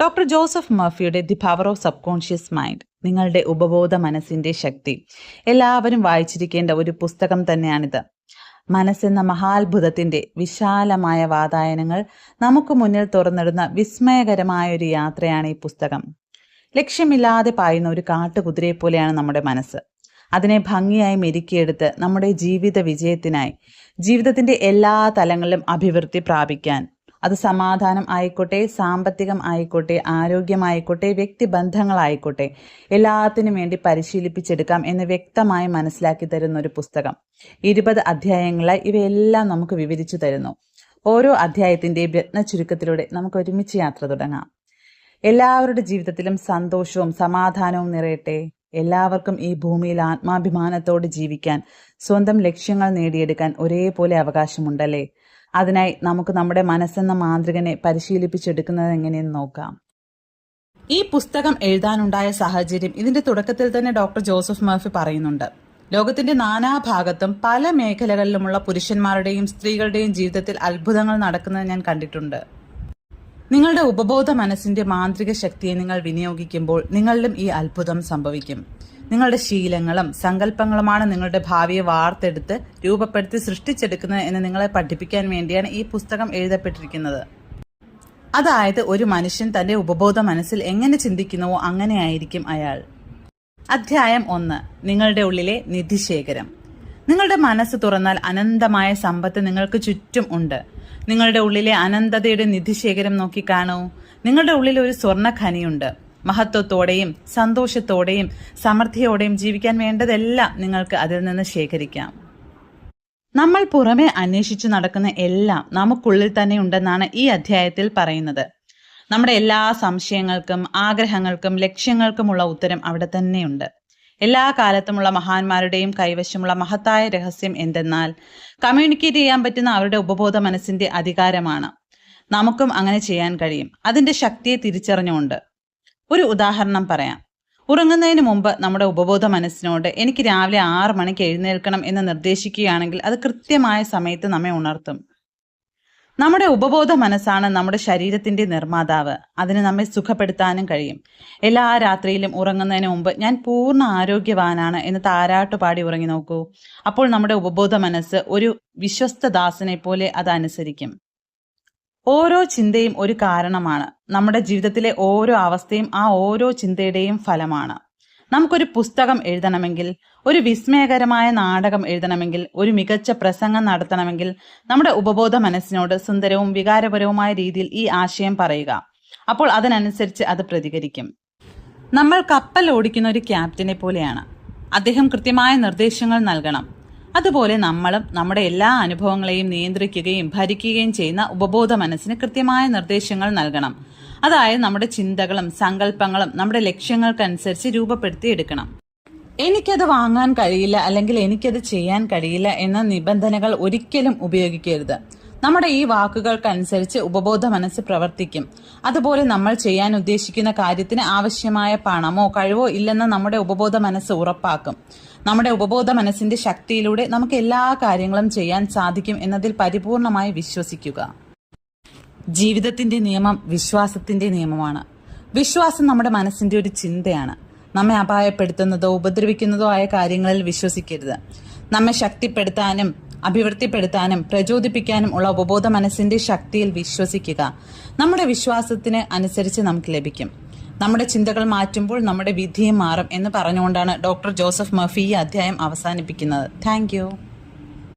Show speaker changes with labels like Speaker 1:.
Speaker 1: Doctor Joseph മർഫിയുടെ the power of subconscious mind, നിങ്ങളുടെ ഉപബോധ മനസ്സിന്റെ ശക്തി, എല്ലാവരും വായിച്ചിരിക്കേണ്ട ഒരു പുസ്തകം തന്നെയാണിത്. മനസ്സെന്ന മഹാത്ഭുതത്തിന്റെ വിശാലമായ വാതായനങ്ങൾ നമുക്ക് മുന്നിൽ തുറന്നിടുന്ന വിസ്മയകരമായ ഒരു യാത്രയാണ് ഈ പുസ്തകം. ലക്ഷ്യമില്ലാതെ പായുന്ന ഒരു കാട്ടുകുതിരയെ പോലെയാണ് നമ്മുടെ മനസ്സ്. അതിനെ ഭംഗിയായി മെരുക്കിയെടുത്ത് നമ്മുടെ ജീവിത വിജയത്തിനായി, ജീവിതത്തിന്റെ എല്ലാ തലങ്ങളിലും അഭിവൃദ്ധി പ്രാപിക്കാൻ, അത് സമാധാനം ആയിക്കോട്ടെ, സാമ്പത്തികം ആയിക്കോട്ടെ, ആരോഗ്യമായിക്കോട്ടെ, വ്യക്തിബന്ധങ്ങളായിക്കോട്ടെ, എല്ലാത്തിനും വേണ്ടി പരിശീലിപ്പിച്ചെടുക്കാം എന്ന് വ്യക്തമായി മനസ്സിലാക്കി തരുന്ന ഒരു പുസ്തകം. 20 അധ്യായങ്ങളായി ഇവയെല്ലാം നമുക്ക് വിവരിച്ചു തരുന്നു. ഓരോ അധ്യായത്തിന്റെയും രത്ന ചുരുക്കത്തിലൂടെ നമുക്ക് ഒരുമിച്ച് യാത്ര തുടങ്ങാം. എല്ലാവരുടെ ജീവിതത്തിലും സന്തോഷവും സമാധാനവും നിറയട്ടെ. എല്ലാവർക്കും ഈ ഭൂമിയിൽ ആത്മാഭിമാനത്തോടെ ജീവിക്കാൻ, സ്വന്തം ലക്ഷ്യങ്ങൾ നേടിയെടുക്കാൻ ഒരേപോലെ അവകാശമുണ്ടല്ലേ? അതിനായി നമുക്ക് നമ്മുടെ മനസ്സെന്ന മാന്ത്രികനെ പരിശീലിപ്പിച്ചെടുക്കുന്നത് എങ്ങനെയെന്ന് നോക്കാം. ഈ പുസ്തകം എഴുതാനുണ്ടായ സാഹചര്യം ഇതിന്റെ തുടക്കത്തിൽ തന്നെ ഡോക്ടർ ജോസഫ് മർഫി പറയുന്നുണ്ട്. ലോകത്തിന്റെ നാനാഭാഗത്തും പല മേഖലകളിലുമുള്ള പുരുഷന്മാരുടെയും സ്ത്രീകളുടെയും ജീവിതത്തിൽ അത്ഭുതങ്ങൾ നടക്കുന്നത് ഞാൻ കണ്ടിട്ടുണ്ട്. നിങ്ങളുടെ ഉപബോധ മനസ്സിന്റെ മാന്ത്രിക ശക്തിയെ നിങ്ങൾ വിനിയോഗിക്കുമ്പോൾ നിങ്ങളിലും ഈ അത്ഭുതം സംഭവിക്കും. നിങ്ങളുടെ ശീലങ്ങളും സങ്കല്പങ്ങളുമാണ് നിങ്ങളുടെ ഭാവിയെ വാർത്തെടുത്ത് രൂപപ്പെടുത്തി സൃഷ്ടിച്ചെടുക്കുന്നത് എന്ന് നിങ്ങളെ പഠിപ്പിക്കാൻ വേണ്ടിയാണ് ഈ പുസ്തകം എഴുതപ്പെട്ടിരിക്കുന്നത്. അതായത് ഒരു മനുഷ്യൻ തന്റെ ഉപബോധ മനസ്സിൽ എങ്ങനെ ചിന്തിക്കുന്നുവോ അങ്ങനെയായിരിക്കും അയാൾ. അധ്യായം 1, നിങ്ങളുടെ ഉള്ളിലെ നിധിശേഖരം. നിങ്ങളുടെ മനസ്സ് തുറന്നാൽ അനന്തമായ സമ്പത്ത് നിങ്ങൾക്ക് ചുറ്റും ഉണ്ട്. നിങ്ങളുടെ ഉള്ളിലെ അനന്തതയുടെ നിധിശേഖരം നോക്കിക്കാണൂ. നിങ്ങളുടെ ഉള്ളിൽ ഒരു സ്വർണ്ണ ഖനിയുണ്ട്. മഹത്വത്തോടെയും സന്തോഷത്തോടെയും സമൃദ്ധിയോടെയും ജീവിക്കാൻ വേണ്ടതെല്ലാം നിങ്ങൾക്ക് അതിൽ നിന്ന് ശേഖരിക്കാം. നമ്മൾ പുറമെ അന്വേഷിച്ചു നടക്കുന്ന എല്ലാം നമുക്കുള്ളിൽ തന്നെ ഉണ്ടെന്നാണ് ഈ അധ്യായത്തിൽ പറയുന്നത്. നമ്മുടെ എല്ലാ സംശയങ്ങൾക്കും ആഗ്രഹങ്ങൾക്കും ലക്ഷ്യങ്ങൾക്കുമുള്ള ഉത്തരം അവിടെ തന്നെയുണ്ട്. എല്ലാ കാലത്തുമുള്ള മഹാന്മാരുടെയും കൈവശമുള്ള മഹത്തായ രഹസ്യം എന്തെന്നാൽ കമ്മ്യൂണിക്കേറ്റ് ചെയ്യാൻ പറ്റുന്ന അവരുടെ ഉപബോധ മനസ്സിന്റെ അധികാരമാണ്. നമുക്കും അങ്ങനെ ചെയ്യാൻ കഴിയും, അതിന്റെ ശക്തിയെ തിരിച്ചറിഞ്ഞുകൊണ്ട്. ഒരു ഉദാഹരണം പറയാം. ഉറങ്ങുന്നതിന് മുമ്പ് നമ്മുടെ ഉപബോധ മനസ്സിനോട് എനിക്ക് രാവിലെ 6 മണിക്ക് എഴുന്നേൽക്കണം എന്ന് നിർദ്ദേശിക്കുകയാണെങ്കിൽ അത് കൃത്യമായ സമയത്ത് നമ്മെ ഉണർത്തും. നമ്മുടെ ഉപബോധ മനസ്സാണ് നമ്മുടെ ശരീരത്തിന്റെ നിർമ്മാതാവ്. അതിന് നമ്മെ സുഖപ്പെടുത്താനും കഴിയും. എല്ലാ രാത്രിയിലും ഉറങ്ങുന്നതിന് മുമ്പ് ഞാൻ പൂർണ്ണ ആരോഗ്യവാനാണ് എന്ന് താരാട്ടുപാടി ഉറങ്ങി നോക്കൂ. അപ്പോൾ നമ്മുടെ ഉപബോധ മനസ്സ് ഒരു വിശ്വസ്ത ദാസനെ പോലെ അത് അനുസരിക്കും. ഓരോ ചിന്തയും ഒരു കാരണമാണ്. നമ്മുടെ ജീവിതത്തിലെ ഓരോ അവസ്ഥയും ആ ഓരോ ചിന്തയുടെയും ഫലമാണ്. നമുക്കൊരു പുസ്തകം എഴുതണമെങ്കിൽ, ഒരു വിസ്മയകരമായ നാടകം എഴുതണമെങ്കിൽ, ഒരു മികച്ച പ്രസംഗം നടത്തണമെങ്കിൽ നമ്മുടെ ഉപബോധ മനസ്സിനോട് സുന്ദരവും വികാരപരവുമായ രീതിയിൽ ഈ ആശയം പറയുക. അപ്പോൾ അതിനനുസരിച്ച് അത് പ്രതികരിക്കും. നമ്മൾ കപ്പൽ ഓടിക്കുന്ന ഒരു ക്യാപ്റ്റനെ പോലെയാണ്. അദ്ദേഹം കൃത്യമായ നിർദ്ദേശങ്ങൾ നൽകണം. അതുപോലെ നമ്മളും നമ്മുടെ എല്ലാ അനുഭവങ്ങളെയും നിയന്ത്രിക്കുകയും ഭരിക്കുകയും ചെയ്യുന്ന ഉപബോധ മനസ്സിന് കൃത്യമായ നിർദ്ദേശങ്ങൾ നൽകണം. അതായത് നമ്മുടെ ചിന്തകളും സങ്കല്പങ്ങളും നമ്മുടെ ലക്ഷ്യങ്ങൾക്കനുസരിച്ച് രൂപപ്പെടുത്തിയെടുക്കണം. എനിക്കത് വാങ്ങാൻ കഴിയില്ല അല്ലെങ്കിൽ എനിക്കത് ചെയ്യാൻ കഴിയില്ല എന്ന നിബന്ധനകൾ ഒരിക്കലും ഉപയോഗിക്കരുത്. നമ്മുടെ ഈ വാക്കുകൾക്കനുസരിച്ച് ഉപബോധ മനസ്സ് പ്രവർത്തിക്കും. അതുപോലെ നമ്മൾ ചെയ്യാൻ ഉദ്ദേശിക്കുന്ന കാര്യത്തിന് ആവശ്യമായ പണമോ കഴിവോ ഇല്ലെന്ന് നമ്മുടെ ഉപബോധ മനസ്സ് ഉറപ്പാക്കും. നമ്മുടെ ഉപബോധ മനസ്സിന്റെ ശക്തിയിലൂടെ നമുക്ക് എല്ലാ കാര്യങ്ങളും ചെയ്യാൻ സാധിക്കും എന്നതിൽ പരിപൂർണമായി വിശ്വസിക്കുക. ജീവിതത്തിന്റെ നിയമം വിശ്വാസത്തിന്റെ നിയമമാണ്. വിശ്വാസം നമ്മുടെ മനസ്സിന്റെ ഒരു ചിന്തയാണ്. നമ്മെ അപായപ്പെടുത്തുന്നതോ ഉപദ്രവിക്കുന്നതോ ആയ കാര്യങ്ങളിൽ വിശ്വസിക്കരുത്. നമ്മെ ശക്തിപ്പെടുത്താനും അഭിവൃദ്ധിപ്പെടുത്താനും പ്രചോദിപ്പിക്കാനും ഉള്ള ഉപബോധ മനസ്സിന്റെ ശക്തിയിൽ വിശ്വസിക്കുക. നമ്മുടെ വിശ്വാസത്തിന് അനുസരിച്ച് നമുക്ക് ലഭിക്കും. നമ്മുടെ ചിന്തകൾ മാറ്റുമ്പോൾ നമ്മുടെ വിധിയും മാറും എന്ന് പറഞ്ഞുകൊണ്ടാണ് ഡോക്ടർ ജോസഫ് മർഫി ഈ അധ്യായം അവസാനിപ്പിക്കുന്നത്. Thank you.